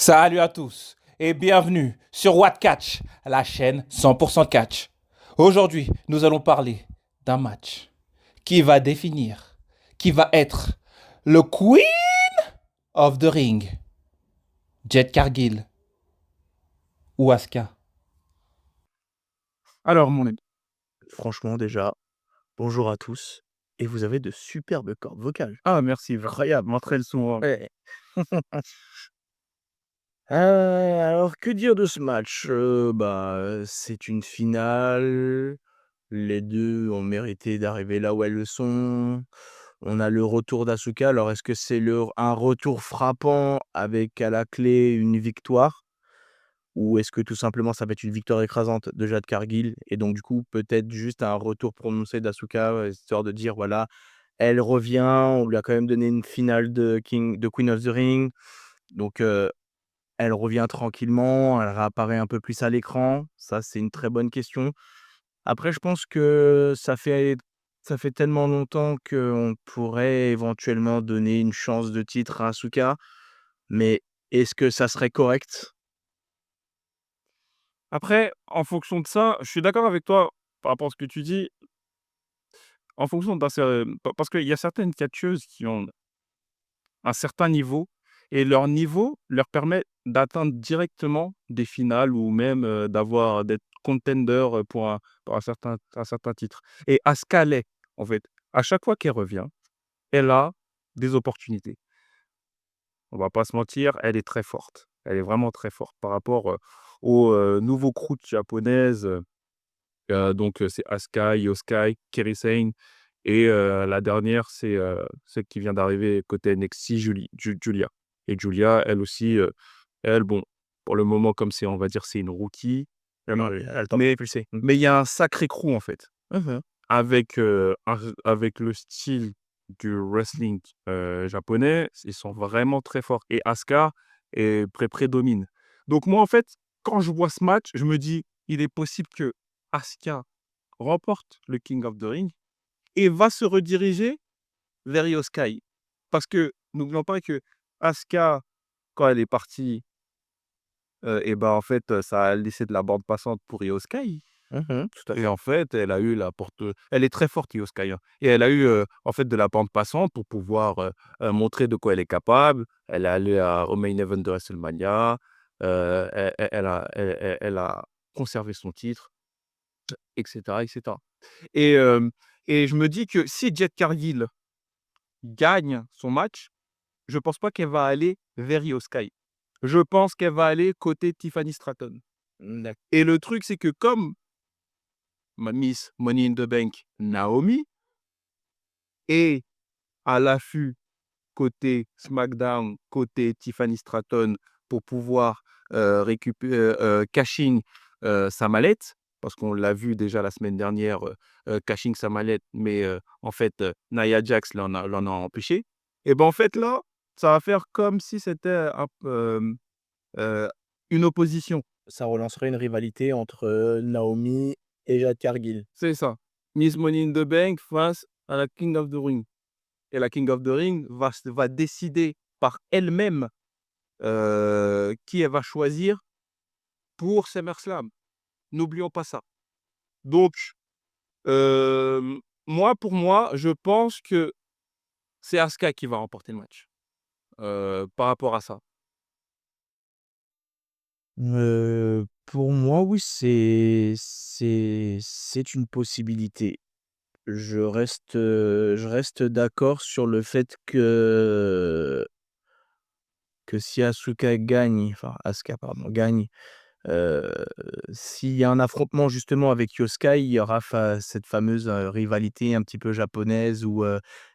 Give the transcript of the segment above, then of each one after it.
Salut à tous et bienvenue sur What Catch, la chaîne 100% catch. Aujourd'hui, nous allons parler d'un match qui va définir, qui va être le Queen of the Ring, Jet Cargill ou Asuka. Alors, mon ami. Franchement, déjà, bonjour à tous. Et vous avez de superbes cordes vocales. Ah, merci, incroyable, entre elles sont. Ouais. Alors, que dire de ce match? C'est une finale. Les deux ont mérité d'arriver là où elles le sont. On a le retour d'Asuka. Alors, est-ce que c'est un retour frappant avec à la clé une victoire? Ou est-ce que tout simplement ça va être une victoire écrasante de Jade Cargill? Et donc, du coup, peut-être juste un retour prononcé d'Asuka, histoire de dire, voilà, elle revient, on lui a quand même donné une finale de Queen of the Ring. Donc, elle revient tranquillement, elle réapparaît un peu plus à l'écran. Ça, c'est une très bonne question. Après, je pense que ça fait tellement longtemps qu'on pourrait éventuellement donner une chance de titre à Asuka. Mais est-ce que ça serait correct? Après, en fonction de ça, je suis d'accord avec toi par rapport à ce que tu dis. En fonction parce qu'il y a certaines catcheuses qui ont un certain niveau et leur niveau leur permet d'atteindre directement des finales ou même d'être contender pour un certain titre. Et Asuka l'est, en fait. À chaque fois qu'elle revient, elle a des opportunités. On va pas se mentir, elle est très forte. Elle est vraiment très forte par rapport, aux, nouveaux crews japonaises, c'est Asuka, Io Sky, Kairi Sane et la dernière, c'est, celle qui vient d'arriver côté NXT, Julia. Et Julia, elle aussi, elle, bon, pour le moment, comme c'est on va dire, c'est une rookie, Non, elle a le temps de mais propulser. mais il y a un sacré crew, en fait. Mmh. Avec le style du wrestling, japonais, ils sont vraiment très forts et Asuka prédomine. Donc moi, en fait, quand je vois ce match, je me dis: «Il est possible que Asuka remporte le King of the Ring et va se rediriger vers Io Sky». Parce que n'oublions pas que Asuka, quand elle est partie, en fait, ça a laissé de la bande passante pour Io Sky. Mmh. Tout à Et fait. en fait, elle a eu elle est très forte, Io Sky, hein, et elle a eu, en fait, de la bande passante pour pouvoir, montrer de quoi elle est capable. Elle est allée au Main Event de WrestleMania, elle a conservé son titre et cetera et cetera et je me dis que si Jet Cargill gagne son match, je pense pas qu'elle va aller vers Io Sky. Je pense qu'elle va aller côté Tiffany Stratton et le truc, c'est que comme ma Miss Money in the Bank, Naomi, est à l'affût côté SmackDown, côté Tiffany Stratton pour pouvoir, cashing, sa mallette. Parce qu'on l'a vu déjà la semaine dernière, cashing sa mallette, mais en fait, Nia Jax l'en a empêché. Et ben, en fait, là, ça va faire comme si c'était heu, une opposition. Ça relancerait une rivalité entre, Naomi et Jade Cargill. C'est ça. Miss Money in the Bank face à la King of the Ring. Et la King of the Ring va décider par elle-même, qui elle va choisir pour SummerSlam. N'oublions pas ça. Donc, pour moi, je pense que c'est Asuka qui va remporter le match, par rapport à ça. Pour moi, oui, c'est une possibilité. Je reste d'accord sur le fait que si Asuka gagne, enfin Asuka pardon, gagne, heu, s'il y a un affrontement justement avec Io Sky, il y aura cette fameuse, rivalité un petit peu japonaise où,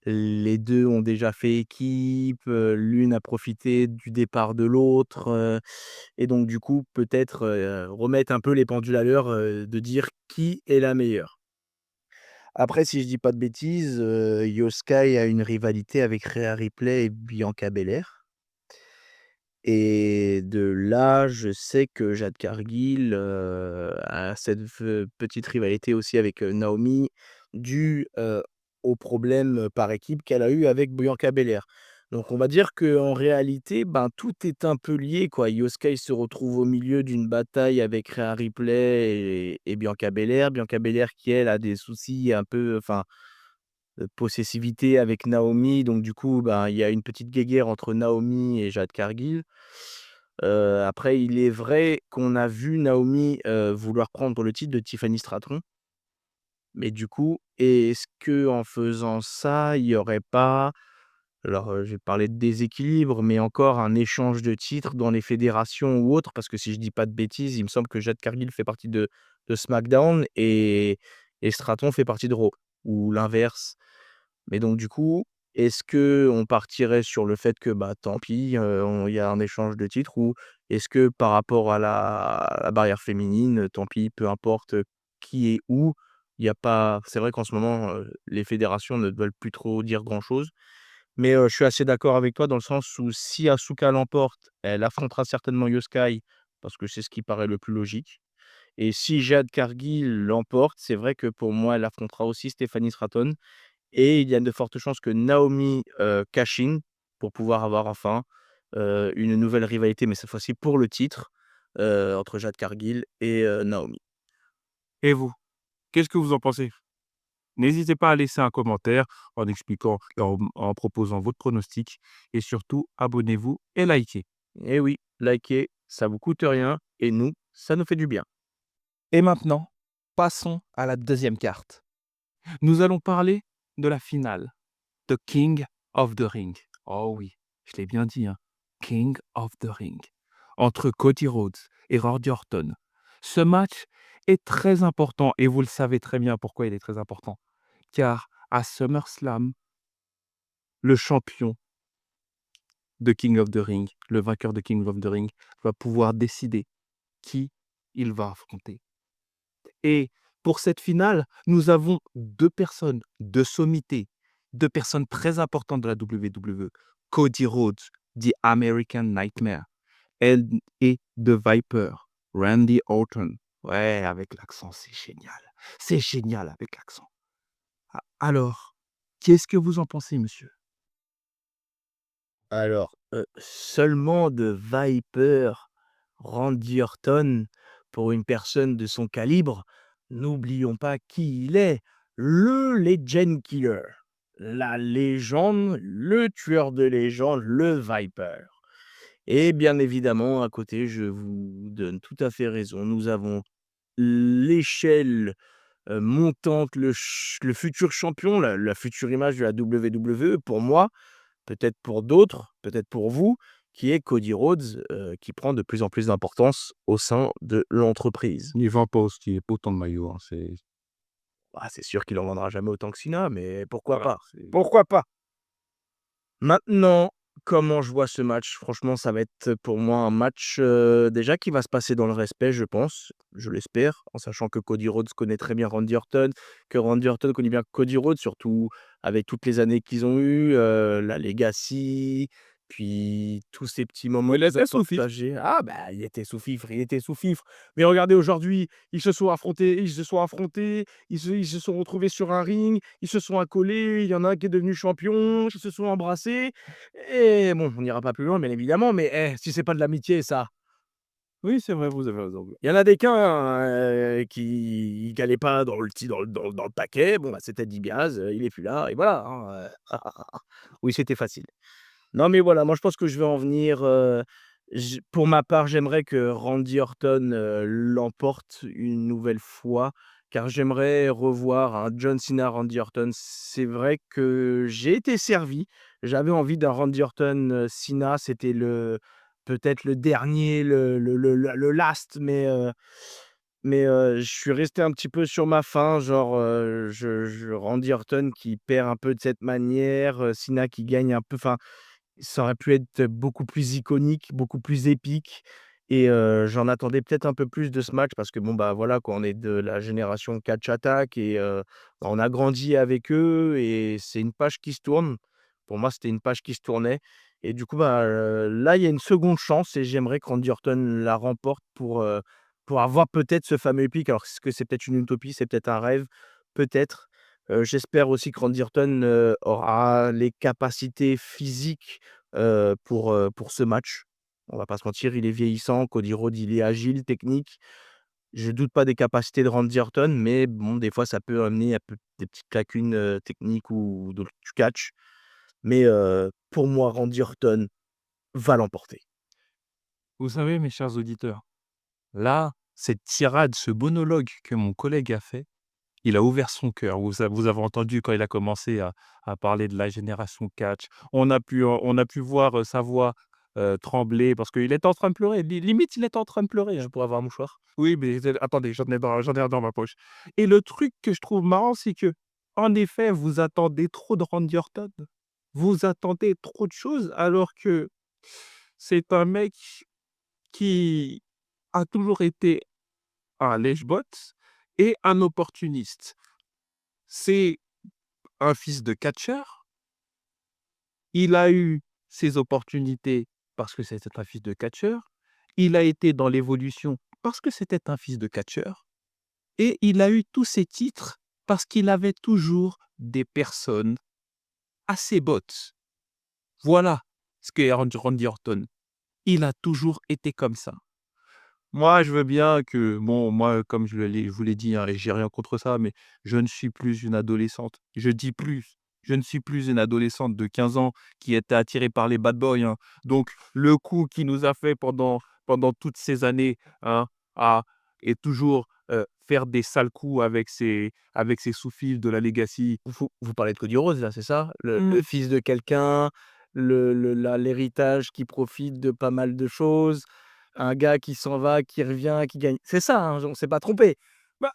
les 2 ont déjà fait équipe, l'une a profité du départ de l'autre, et donc du coup peut-être, remettre un peu les pendules à l'heure, de dire qui est la meilleure. Après, si je dis pas de bêtises, Io Sky a une rivalité avec Rhea Ripley et Bianca Belair, et de là, je sais que Jade Cargill, a cette petite rivalité aussi avec, Naomi due, aux problèmes, par équipe qu'elle a eu avec Bianca Belair. Donc on va dire qu'en réalité, ben, tout est un peu lié, quoi. Yosuke se retrouve au milieu d'une bataille avec Rhea Ripley et Bianca Belair. Bianca Belair qui, elle, a des soucis un peu, enfin, de possessivité avec Naomi. Donc du coup, ben, il y a une petite guéguerre entre Naomi et Jade Cargill. Après, il est vrai qu'on a vu Naomi, vouloir prendre le titre de Tiffany Stratton. Mais du coup, est-ce que en faisant ça, il y aurait pas alors, je vais parler de déséquilibre, mais encore un échange de titres dans les fédérations ou autres? Parce que si je dis pas de bêtises, il me semble que Jade Cargill fait partie de SmackDown et Stratton fait partie de Raw ou l'inverse. Mais donc du coup, est-ce que on partirait sur le fait que, bah, tant pis, on il y a un échange de titres ou est-ce que par rapport à la barrière féminine, tant pis, peu importe, qui est où, il y a pas c'est vrai qu'en ce moment, les fédérations ne veulent plus trop dire grand-chose. Mais, je suis assez d'accord avec toi dans le sens où si Asuka l'emporte, elle affrontera certainement Io Sky parce que c'est ce qui paraît le plus logique et si Jade Cargill l'emporte, c'est vrai que pour moi, elle affrontera aussi Stephanie Stratton et il y a de fortes chances que Naomi, cash in pour pouvoir avoir enfin, une nouvelle rivalité, mais cette fois-ci pour le titre, entre Jade Cargill et Naomi. Et vous, qu'est-ce que vous en pensez? N'hésitez pas à laisser un commentaire en expliquant et en proposant votre pronostic et surtout abonnez-vous et likez. Et oui, likez, ça vous coûte rien et nous, ça nous fait du bien. Et maintenant, passons à la deuxième carte. Nous allons parler de la finale, The King of the Ring. Oh oui, je l'ai bien dit, hein, King of the Ring. Entre Cody Rhodes et Randy Orton. Ce match est très important et vous le savez très bien pourquoi il est très important. Car à SummerSlam, le champion de King of the Ring, le vainqueur de King of the Ring, va pouvoir décider qui il va affronter. Et pour cette finale, nous avons 2 personnes de sommité, 2 personnes très importantes de la WWE. Cody Rhodes, The American Nightmare, et The Viper, Randy Orton. Ouais, avec l'accent, c'est génial. C'est génial avec l'accent. Alors, qu'est-ce que vous en pensez, monsieur? Alors, seulement de Viper, Randy Orton, pour une personne de son calibre, n'oublions pas qui il est, le Legend Killer, la légende, le tueur de légende, le Viper. Et bien évidemment, à côté, je vous donne tout à fait raison, nous avons l'échelle, montante, le futur champion, la future image de la WWE pour moi, peut-être pour d'autres, peut-être pour vous, qui est Cody Rhodes, qui prend de plus en plus d'importance au sein de l'entreprise. Il vend pas aussi autant de maillots, hein, c'est Bah, c'est sûr qu'il en vendra jamais autant que Cena, mais pourquoi voilà, pas? c'est Pourquoi pas? Maintenant, comment je vois ce match? Franchement, ça va être pour moi un match, déjà qui va se passer dans le respect, je pense, je l'espère, en sachant que Cody Rhodes connaît très bien Randy Orton, que Randy Orton connaît bien Cody Rhodes, surtout avec toutes les années qu'ils ont eues, la legacy, puis tous ces petits moments il qu'ils ont était sous fifre. partagés. Ah bah, il était sous fifre, il était sous fifre. Mais regardez aujourd'hui, ils se sont retrouvés sur un ring, ils se sont accolés, il y en a un qui est devenu champion, ils se sont embrassés et bon, on n'ira pas plus loin bien évidemment, mais si c'est pas de l'amitié ça. Oui, c'est vrai, vous avez raison. Il y en a des cas, qui allaient pas dans le ti dans le paquet, bon bah, c'était DiBiase, il est plus là et voilà, hein, oui, c'était facile. Non, mais voilà, moi je pense que je vais en venir, j pour ma part, j'aimerais que Randy Orton, l'emporte une nouvelle fois, car j'aimerais revoir un John Cena, Randy Orton. C'est vrai que j'ai été servi. J'avais envie d'un Randy Orton, Cena, c'était peut-être le dernier, le last, mais je suis resté un petit peu sur ma faim, genre, je Randy Orton qui perd un peu de cette manière, Cena qui gagne un peu, enfin ça aurait pu être beaucoup plus iconique, beaucoup plus épique et j'en attendais peut-être un peu plus de ce match parce que bon, bah, voilà quoi, on est de la génération Catch Attack et bah, on a grandi avec eux et c'est une page qui se tourne. Pour moi, c'était une page qui se tournait et du coup, bah, là, il y a une seconde chance et j'aimerais que Randy Orton la remporte pour avoir peut-être ce fameux épique. Alors est-ce que c'est peut-être une utopie, c'est peut-être un rêve, peut-être, J'espère aussi que Randy Orton, aura les capacités physiques, pour ce match. On va pas se mentir, il est vieillissant. Cody Rhodes, il est agile, technique. Je doute pas des capacités de Randy Orton, mais bon, des fois, ça peut amener à peu des petites lacunes, techniques ou de du catch. Mais, pour moi, Randy Orton va l'emporter. Vous savez, mes chers auditeurs, là, cette tirade, ce monologue que mon collègue a fait, il a ouvert son cœur. Vous avez entendu quand il a commencé à parler de la génération catch. On a pu voir, sa voix, trembler parce qu'il était en train de pleurer. Limite, il était en train de pleurer, Je hein. pourrais avoir un mouchoir? Oui, mais attendez, j'en ai un dans ma poche et le truc que je trouve marrant, c'est que en effet, vous attendez trop de Randy Orton. Vous attendez trop de choses alors que c'est un mec qui a toujours été un lèche-bottes et un opportuniste. C'est un fils de catcheur. Il a eu ses opportunités parce que c'était un fils de catcheur. Il a été dans l'évolution parce que c'était un fils de catcheur. Et il a eu tous ses titres parce qu'il avait toujours des personnes à ses bottes. Voilà ce qu'est Randy Orton. Il a toujours été comme ça. Moi, je veux bien que, bon, moi, comme je vous l'ai dit, hein, et j'ai rien contre ça, mais je ne suis plus une adolescente. Je dis plus, je ne suis plus une adolescente de 15 ans qui était attirée par les bad boys, hein. Donc, le coup qu'il nous a fait pendant toutes ces années, hein, à et toujours faire des sales coups avec ses sous-fifs de la Legacy. Vous parlez de Cody Rhodes là, c'est ça? Le Mm. le fils de quelqu'un, l'héritage qui profite de pas mal de choses, un gars qui s'en va, qui revient, qui gagne. C'est ça, hein, on s'est pas trompé. Bah,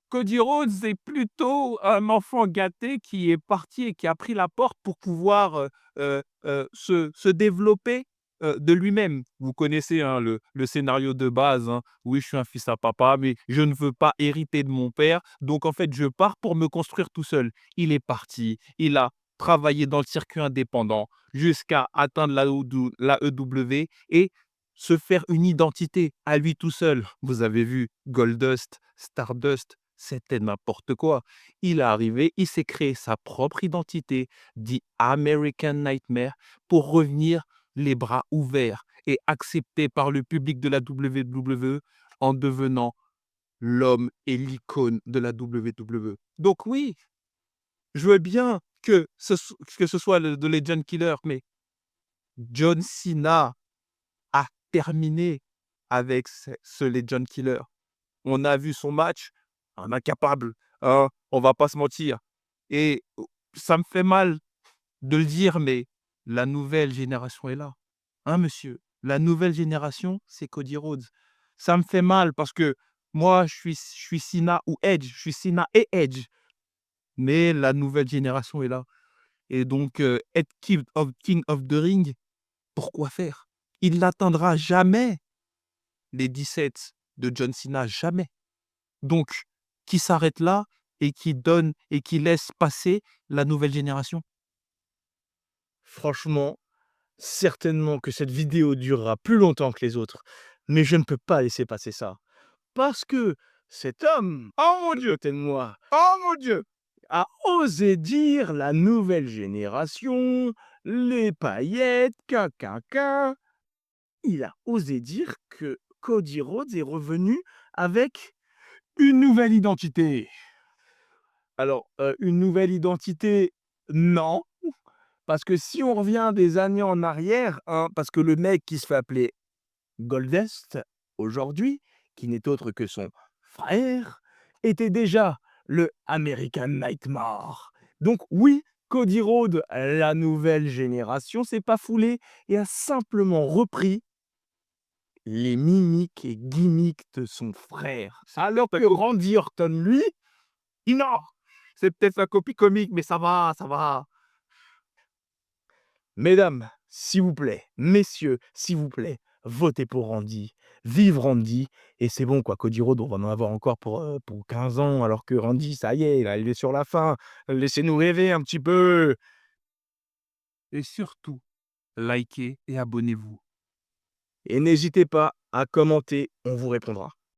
Cody Rhodes est plutôt un enfant gâté qui est parti et qui a pris la porte pour pouvoir, se développer, de lui-même. Vous connaissez, hein, le scénario de base, hein. Oui, je suis un fils à papa, mais je ne veux pas hériter de mon père, donc en fait, je pars pour me construire tout seul. Il est parti, il a travaillé dans le circuit indépendant jusqu'à atteindre la EW et se faire une identité à lui tout seul. Vous avez vu Goldust, Stardust, c'était n'importe quoi. Il est arrivé, il s'est créé sa propre identité, dit American Nightmare, pour revenir les bras ouverts et accepté par le public de la WWE en devenant l'homme et l'icône de la WWE. Donc oui, je veux bien que ce soit le The Legend Killer, mais John Cena a terminé avec ce Legend Killer. On a vu son match, un incapable, hein, on va pas se mentir et ça me fait mal de le dire, mais la nouvelle génération est là, hein, monsieur? La nouvelle génération, c'est Cody Rhodes. Ça me fait mal parce que moi, je suis Cena ou Edge, je suis Cena et Edge, mais la nouvelle génération est là et donc être King of the Ring, pourquoi faire? Il n'atteindra jamais les 17 de John Cena, jamais. Donc, qui s'arrête là et qui donne et qui laisse passer la nouvelle génération? Franchement, certainement que cette vidéo durera plus longtemps que les autres, mais je ne peux pas laisser passer ça. Parce que cet homme, Oh mon Dieu! côté de moi, Oh mon Dieu! a osé dire la nouvelle génération, les paillettes, caca. Il a osé dire que Cody Rhodes est revenu avec Une nouvelle identité. alors, une nouvelle identité, non, parce que si on revient des années en arrière, hein, parce que le mec qui se fait appeler Goldust, aujourd'hui, qui n'est autre que son frère, était déjà le American Nightmare. Donc oui, Cody Rhodes, la nouvelle génération, s'est pas foulé et a simplement repris les mimiques et gimmicks de son frère. Alors que Randy Orton, lui, Non! C'est peut-être la copie comique, mais ça va, ça va. mesdames, s'il vous plaît, messieurs, s'il vous plaît, votez pour Randy. Vive Randy. Et c'est bon, quoi. Cody Rhodes, on va en avoir encore pour 15 ans, alors que Randy, ça y est, là, il est sur la fin. Laissez-nous rêver un petit peu. Et surtout, likez et abonnez-vous. Et n'hésitez pas à commenter, on vous répondra.